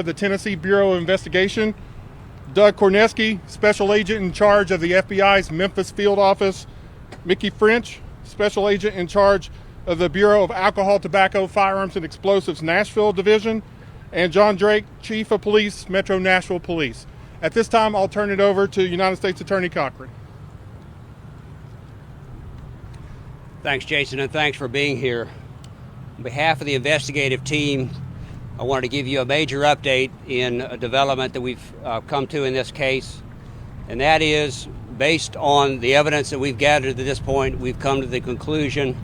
The Tennessee Bureau of Investigation, Doug Korneski, Special Agent in charge of the FBI's Memphis Field Office, Mickey French, Special Agent in charge of the Bureau of Alcohol, Tobacco, Firearms, and Explosives Nashville Division, and John Drake, Chief of Police, Metro Nashville Police. At this time, I'll turn it over to United States Attorney Cochran. Thanks, Jason, and thanks for being here. On behalf of the investigative team, I wanted to give you a major update in a development that we've come to in this case, and that is, based on the evidence that we've gathered to this point, we've come to the conclusion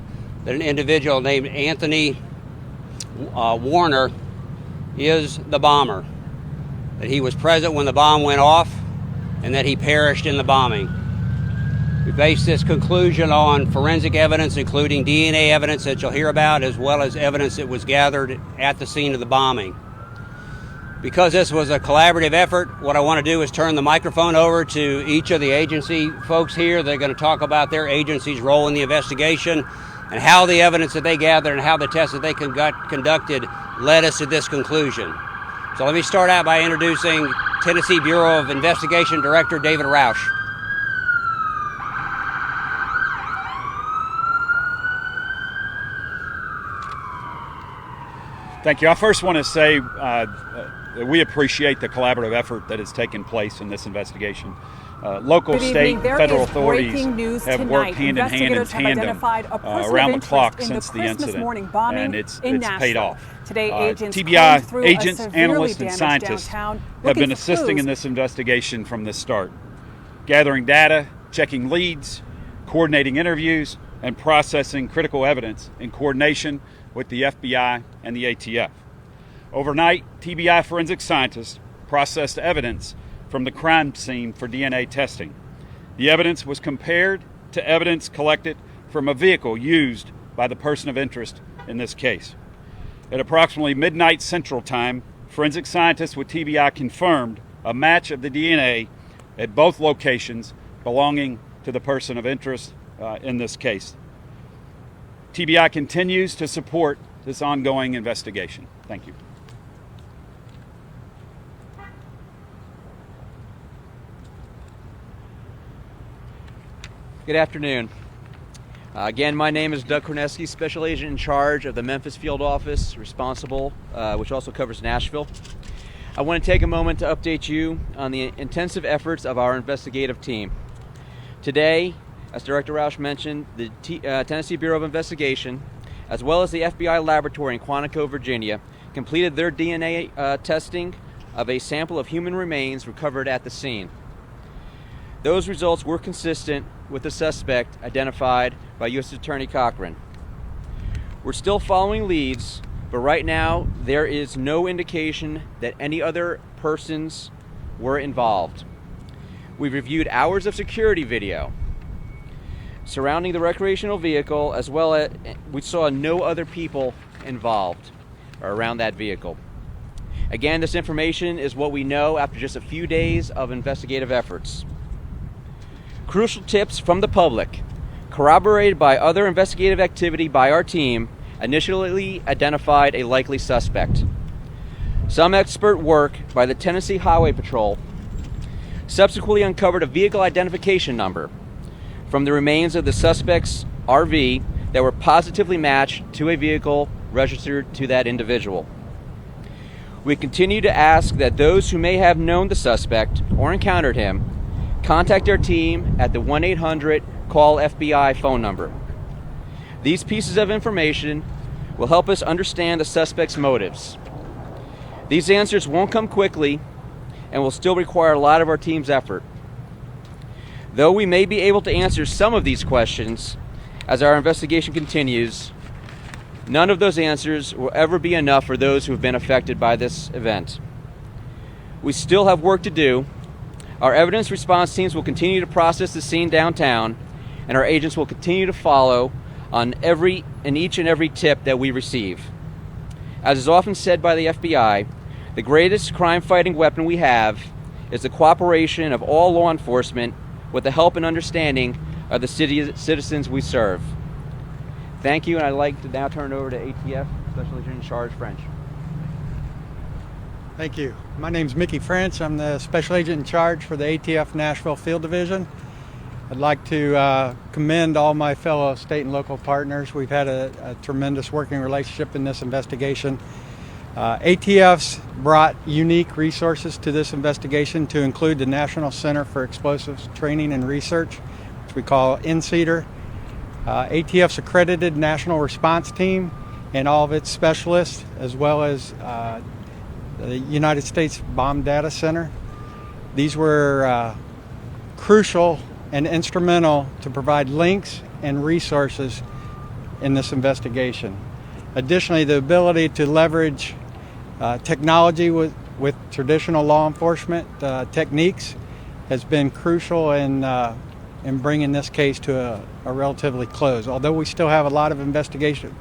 that an individual named Anthony Warren is the bomber, that he was present when the bomb went off, and that he perished in the bombing. We base this conclusion on forensic evidence, including DNA evidence that you'll hear about, as well as evidence that was gathered at the scene of the bombing. Because this was a collaborative effort, what I want to do is turn the microphone over to each of the agency folks here. They're going to talk about their agency's role in the investigation and how the evidence that they gathered and how the tests that they conducted led us to this conclusion. So let me start out by introducing Tennessee Bureau of Investigation Director David Roush. Thank you. I first want to say that we appreciate the collaborative effort that has taken place in this investigation. Local, state, federal authorities have worked hand in hand in tandem around the clock since the incident, and it's paid off. TBI agents, analysts, and scientists have been assisting in this investigation from the start, gathering data, checking leads, coordinating interviews, and processing critical evidence in coordination with the FBI and the ATF. Overnight, TBI forensic scientists processed evidence from the crime scene for DNA testing. The evidence was compared to evidence collected from a vehicle used by the person of interest in this case. At approximately midnight Central Time, forensic scientists with TBI confirmed a match of the DNA at both locations belonging to the person of interest in this case. TBI continues to support this ongoing investigation. Thank you. Good afternoon. Again, my name is Doug Korneski, Special Agent in charge of the Memphis Field Office, responsible, which also covers Nashville. I want to take a moment to update you on the intensive efforts of our investigative team. Today, as Director Roush mentioned, the Tennessee Bureau of Investigation, as well as the FBI laboratory in Quantico, Virginia, completed their DNA testing of a sample of human remains recovered at the scene. Those results were consistent with the suspect identified by U.S. Attorney Cochran. We're still following leads, but right now there is no indication that any other persons were involved. We've reviewed hours of security video surrounding the recreational vehicle, as well as we saw no other people involved or around that vehicle. Again, this information is what we know after just a few days of investigative efforts. Crucial tips from the public, corroborated by other investigative activity by our team, initially identified a likely suspect. Some expert work by the Tennessee Highway Patrol subsequently uncovered a vehicle identification number from the remains of the suspect's RV that were positively matched to a vehicle registered to that individual. We continue to ask that those who may have known the suspect or encountered him contact our team at the 1-800-CALL-FBI phone number. These pieces of information will help us understand the suspect's motives. These answers won't come quickly and will still require a lot of our team's effort. Though we may be able to answer some of these questions as our investigation continues, none of those answers will ever be enough for those who have been affected by this event. We still have work to do. Our evidence response teams will continue to process the scene downtown, and our agents will continue to follow on each and every tip that we receive. As is often said by the FBI, the greatest crime-fighting weapon we have is the cooperation of all law enforcement with the help and understanding of the citizens we serve. Thank you, and I'd like to now turn it over to ATF Special Agent in Charge French. Thank you. My name is Mickey French. I'm the Special Agent in charge for the ATF Nashville Field Division. I'd like to commend all my fellow state and local partners. We've had a tremendous working relationship in this investigation. ATF's brought unique resources to this investigation to include the National Center for Explosives Training and Research, which we call NCETR, ATF's accredited national response team and all of its specialists, as well as the United States Bomb Data Center. These were crucial and instrumental to provide links and resources in this investigation. Additionally, the ability to leverage technology with traditional law enforcement techniques has been crucial in bringing this case to a relatively close. Although we still have a lot of investigation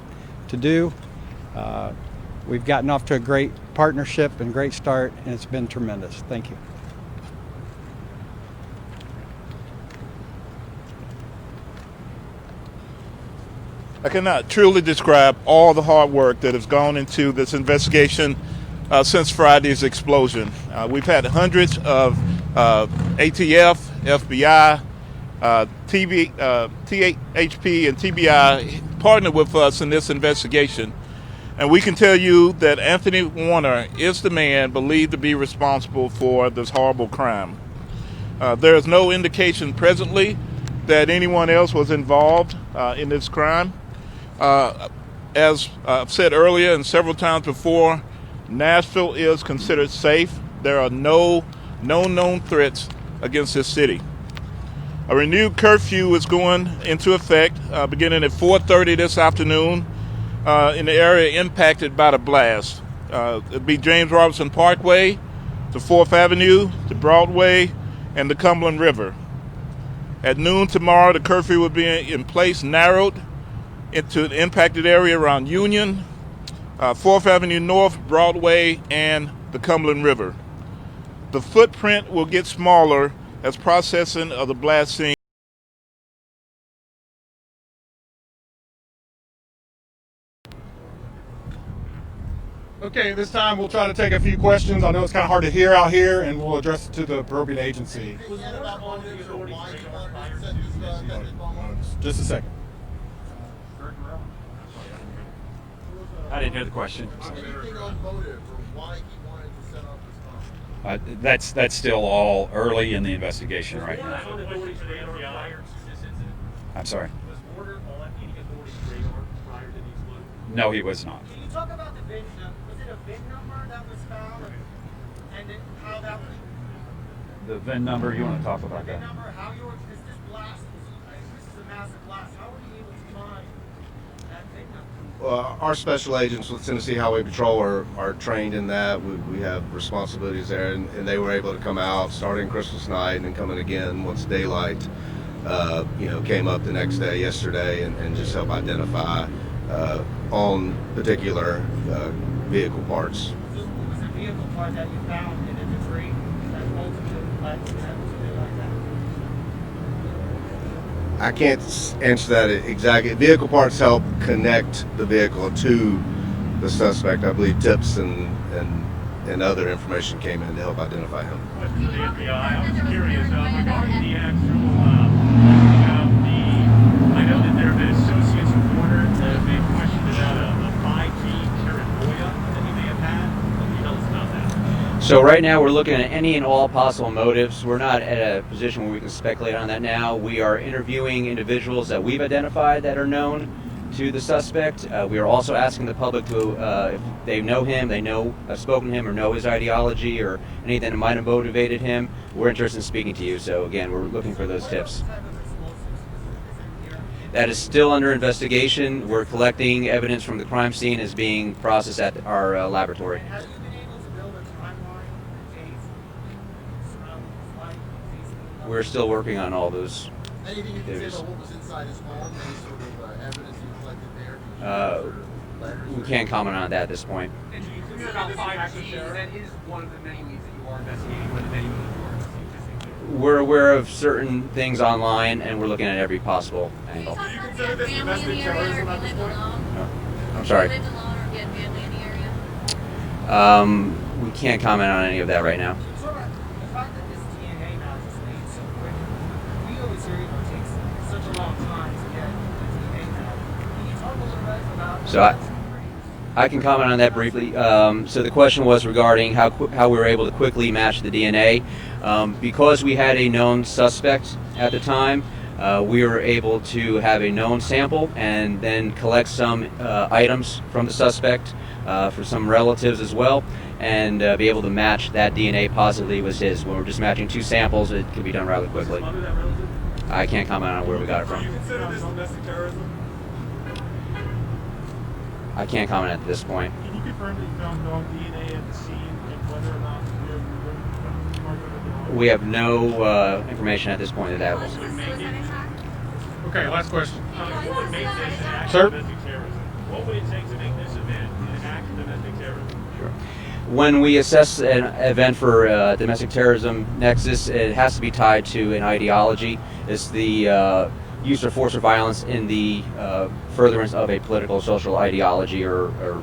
to do, we've gotten off to a great partnership and great start, and it's been tremendous. Thank you. I cannot truly describe all the hard work that has gone into this investigation since Friday's explosion. We've had hundreds of ATF, FBI, THP, and TBI partner with us in this investigation. And we can tell you that Anthony Warren is the man believed to be responsible for this horrible crime. There is no indication presently that anyone else was involved in this crime. As I've said earlier and several times before, Nashville is considered safe. There are no known threats against this city. A renewed curfew is going into effect beginning at 4:30 this afternoon in the area impacted by the blast. It'll be James Robinson Parkway, to 4th Avenue, to Broadway, and the Cumberland River. At noon tomorrow, the curfew will be in place, narrowed into the impacted area around Union, 4th Avenue North, Broadway, and the Cumberland River. The footprint will get smaller as processing of the blast scene. Okay, this time we'll try to take a few questions. I know it's kind of hard to hear out here, and we'll address it to the appropriate agency. Just a second. I didn't hear the question. That's still all early in the investigation right now. I'm sorry. No, he was not. Can you talk about the VIN number? Was it a VIN number that was found, and how that was? The VIN number, you want to talk about that? VIN number, how you were, this blast, this is a massive blast. How were you able to find that VIN number? Our special agents with Tennessee Highway Patrol are trained in that. We have responsibilities there, and they were able to come out starting Christmas night and then coming again once daylight came up the next day, yesterday, and just help identify on particular vehicle parts. So what was the vehicle part that you found in the debris that ultimately led to that? I can't answer that exactly. Vehicle parts help connect the vehicle to the suspect. I believe tips and other information came in to help identify him. To the FBI, I was curious regarding the actual, I know that there have been associates reporters that have been questioned about a 5G paranoia that he may have had. What can you tell us about that? So right now we're looking at any and all possible motives. We're not at a position where we can speculate on that now. We are interviewing individuals that we've identified that are known to the suspect. We are also asking the public to, if they know him, have spoken to him, or know his ideology or anything that might have motivated him. We're interested in speaking to you. So again, we're looking for those tips. That is still under investigation. We're collecting evidence from the crime scene as being processed at our laboratory. Have you been able to build a timeline surrounding this light? We're still working on all those. Anything you can say about what was inside his home, any sort of evidence you collected there? We can't comment on that at this point. And to be clear about 5G, that is one of the many leads that you are investigating, one of the many leads you are investigating. We're aware of certain things online, and we're looking at every possible angle. Do you consider this domestic terrorism at this point? I'm sorry. Do you live alone or get family in the area? We can't comment on any of that right now. So, the fact that this DNA match was made so quick, we always hear it takes such a long time to get the DNA match. Can you talk a little bit about So I can comment on that briefly. So the question was regarding how we were able to quickly match the DNA. Because we had a known suspect at the time, we were able to have a known sample and then collect some items from the suspect for some relatives as well, and be able to match that DNA positively was his. When we're just matching two samples, it can be done rather quickly. I can't comment on where we got it from. Do you consider this domestic terrorism? I can't comment at this point. Can you confirm that you found no DNA at the scene and whether or not you're part of it? We have no information at this point that was. Okay, last question. What would make this an act Sir? of domestic terrorism? What would it take to make this event an act of domestic terrorism? Sure. When we assess an event for domestic terrorism nexus, it has to be tied to an ideology. It's the use of force or violence in the furtherance of a political, social ideology or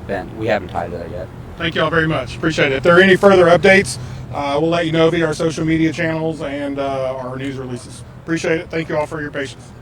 bent. We haven't tied to that yet. Thank you all very much. Appreciate it. If there are any further updates, we'll let you know via our social media channels and our news releases. Appreciate it. Thank you all for your patience.